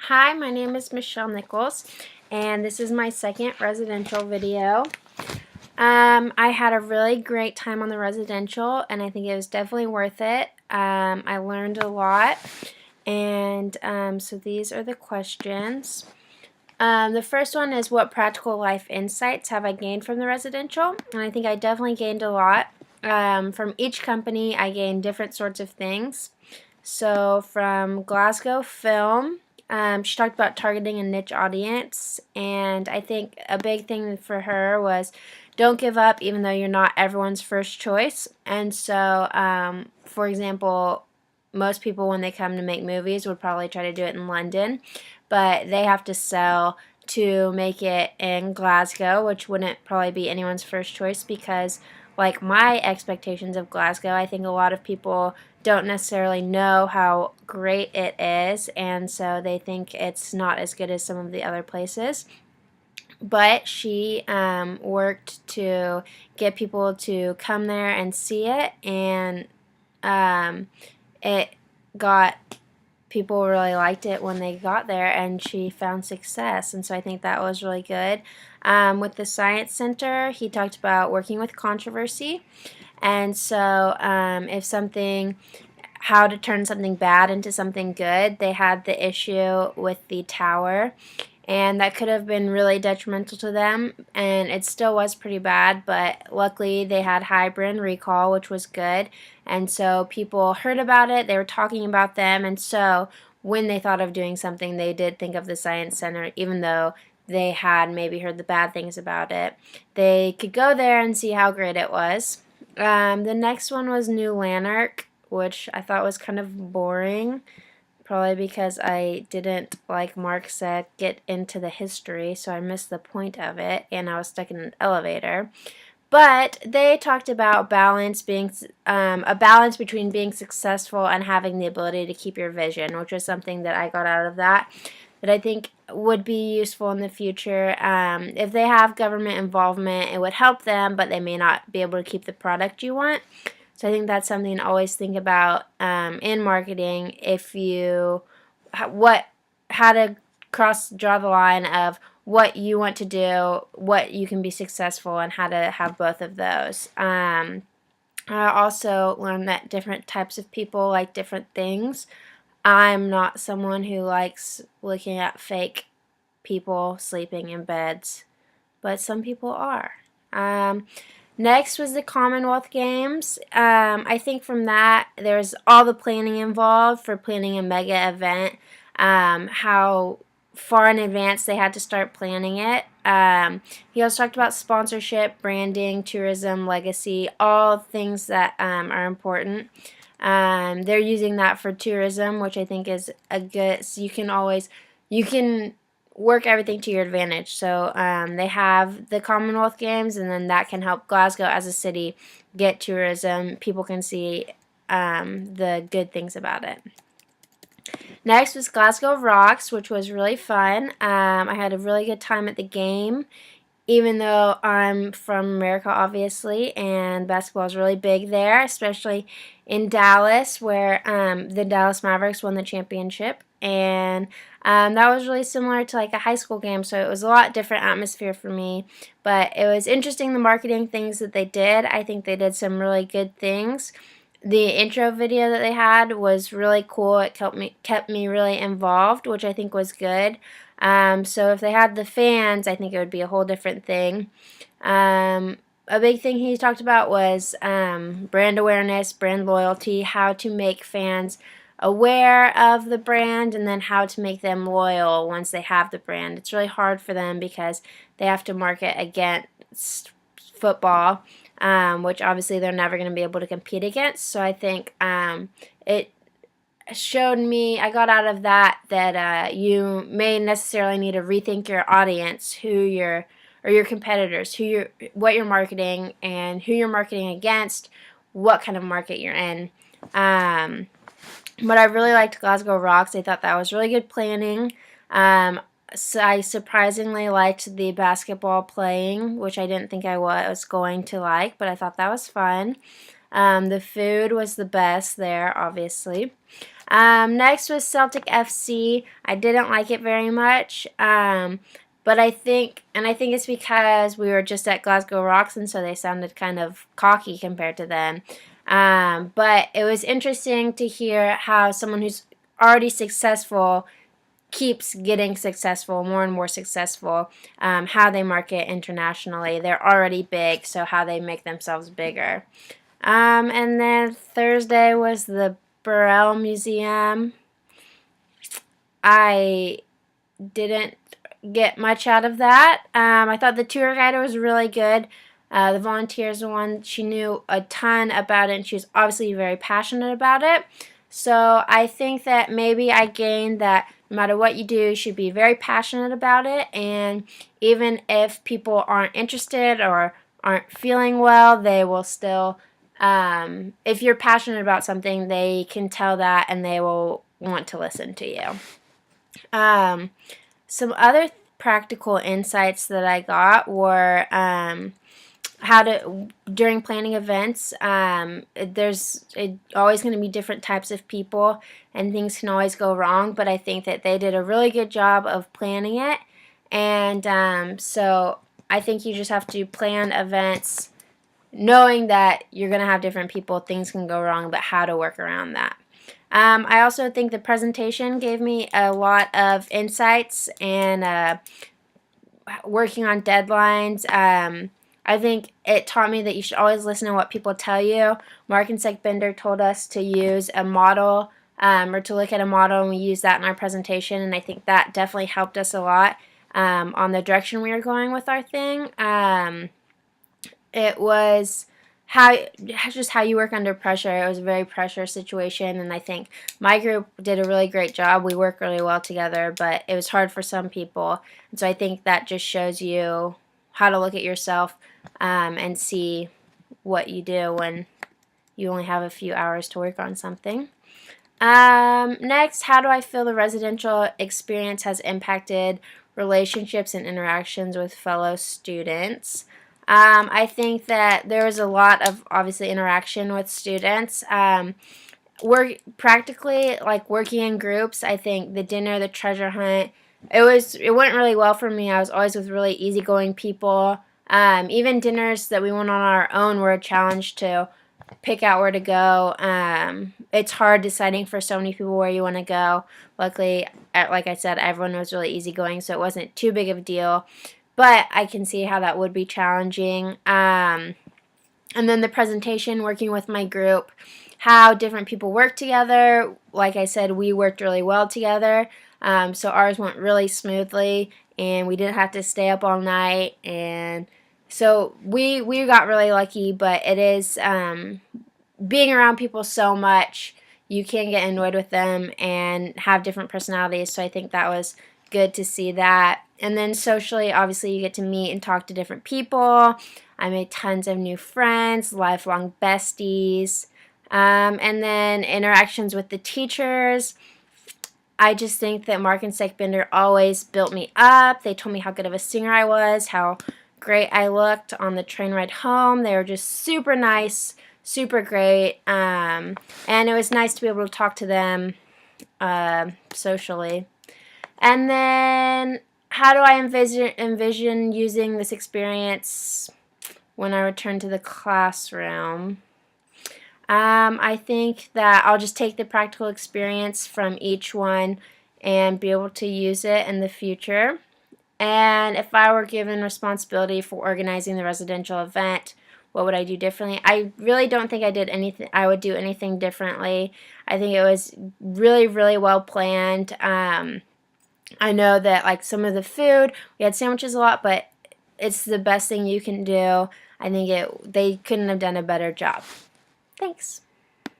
Hi, my name is Michelle Nichols, and this is my second residential video. I had a really great time on the residential, and I think it was definitely worth it. I learned a lot, and so these are the questions. The first one is, what practical life insights have I gained from the residential? And I think I definitely gained a lot. From each company, I gained different sorts of things. So from Glasgow Film, she talked about targeting a niche audience, and I think a big thing for her was don't give up even though you're not everyone's first choice. And so, for example, most people when they come to make movies would probably try to do it in London, but they have to sell to make it in Glasgow, which wouldn't probably be anyone's first choice because, like my expectations of Glasgow, I think a lot of people don't necessarily know how great it is, and so they think it's not as good as some of the other places. But she worked to get people to come there and see it, and it got people really liked it when they got there, and she found success, and so I think that was really good. With the Science Center, he talked about working with controversy, and so if something how to turn something bad into something good. They had the issue with the tower, and that could have been really detrimental to them, and it still was pretty bad, but luckily they had high brand recall, which was good, and so people heard about it, they were talking about them, and so when they thought of doing something, they did think of the Science Center, even though they had maybe heard the bad things about it. They could go there and see how great it was. The next one was New Lanark, which I thought was kind of boring, probably because I didn't, like Mark said, get into the history, so I missed the point of it, and I was stuck in an elevator. But they talked about balance being a balance between being successful and having the ability to keep your vision, which was something that I got out of that I think would be useful in the future. If they have government involvement, it would help them, but they may not be able to keep the product you want. So I think that's something to always think about in marketing. If you how to draw the line of what you want to do, what you can be successful, and how to have both of those. I also learned that different types of people like different things. I'm not someone who likes looking at fake people sleeping in beds, but some people are. Next was the Commonwealth Games. I think from that, there's all the planning involved for planning a mega event, how far in advance they had to start planning it. He also talked about sponsorship, branding, tourism, legacy, all things that are important. They're using that for tourism, which I think is a good, so you can work everything to your advantage. So they have the Commonwealth Games, and then that can help Glasgow as a city get tourism. People can see the good things about it. Next was Glasgow Rocks, which was really fun. I had a really good time at the game, even though I'm from America, obviously, and basketball is really big there, especially in Dallas, where the Dallas Mavericks won the championship. And that was really similar to like a high school game, so it was a lot different atmosphere for me. But it was interesting, the marketing things that they did. I think they did some really good things. The intro video that they had was really cool. It kept me really involved, which I think was good. So if they had the fans, I think it would be a whole different thing. A big thing he talked about was brand awareness, brand loyalty, how to make fans aware of the brand, and then how to make them loyal once they have the brand. It's really hard for them because they have to market against football, which obviously they're never going to be able to compete against. So I think it showed me, I got out of that you may necessarily need to rethink your audience, or your competitors, what you're marketing, and who you're marketing against, what kind of market you're in. But I really liked Glasgow Rocks. I thought that was really good planning. So I surprisingly liked the basketball playing, which I didn't think I was going to like, but I thought that was fun. The food was the best there, obviously. Next was Celtic FC. I didn't like it very much. But I think it's because we were just at Glasgow Rocks, and so they sounded kind of cocky compared to them. But it was interesting to hear how someone who's already successful keeps getting successful, more and more successful, how they market internationally. They're already big, so how they make themselves bigger. And then Thursday was the Burrell Museum. I didn't get much out of that. I thought the tour guide was really good. The volunteers one, she knew a ton about it, and she was obviously very passionate about it. So I think that maybe I gained that no matter what you do, you should be very passionate about it, and even if people aren't interested or aren't feeling well, they will still, if you're passionate about something, they can tell that and they will want to listen to you. Some other practical insights that I got were how to, during planning events, there's always going to be different types of people and things can always go wrong, but I think that they did a really good job of planning it. And so I think you just have to plan events knowing that you're going to have different people, things can go wrong, but how to work around that. I also think the presentation gave me a lot of insights and working on deadlines. I think it taught me that you should always listen to what people tell you. Mark and Bender told us to use a model or to look at a model, and we used that in our presentation, and I think that definitely helped us a lot on the direction we were going with our thing. It was just how you work under pressure. It was a very pressure situation, and I think my group did a really great job. We worked really well together, but it was hard for some people, and so I think that just shows you how to look at yourself and see what you do when you only have a few hours to work on something. Next, how do I feel the residential experience has impacted relationships and interactions with fellow students? I think that there was a lot of obviously interaction with students. We're practically like working in groups. I think the dinner, the treasure hunt, it went really well for me. I was always with really easygoing people. Even dinners that we went on our own were a challenge to pick out where to go. It's hard deciding for so many people where you want to go. Luckily, like I said, everyone was really easygoing, so it wasn't too big of a deal. But I can see how that would be challenging. And then the presentation, working with my group, how different people work together. Like I said, we worked really well together. So ours went really smoothly, and we didn't have to stay up all night. And so we got really lucky, but it is being around people so much, you can get annoyed with them and have different personalities. So I think that was good to see that. And then socially, obviously, you get to meet and talk to different people. I made tons of new friends, lifelong besties. And then interactions with the teachers. I just think that Mark and Bender always built me up. They told me how good of a singer I was, how great I looked on the train ride home. They were just super nice, super great. And it was nice to be able to talk to them socially. And then how do I envision using this experience when I return to the classroom? I think that I'll just take the practical experience from each one and be able to use it in the future. And if I were given responsibility for organizing the residential event, what would I do differently? I really don't think I would do anything differently. I think it was really, really well planned. I know that like some of the food, we had sandwiches a lot, but it's the best thing you can do. I think they couldn't have done a better job. Thanks.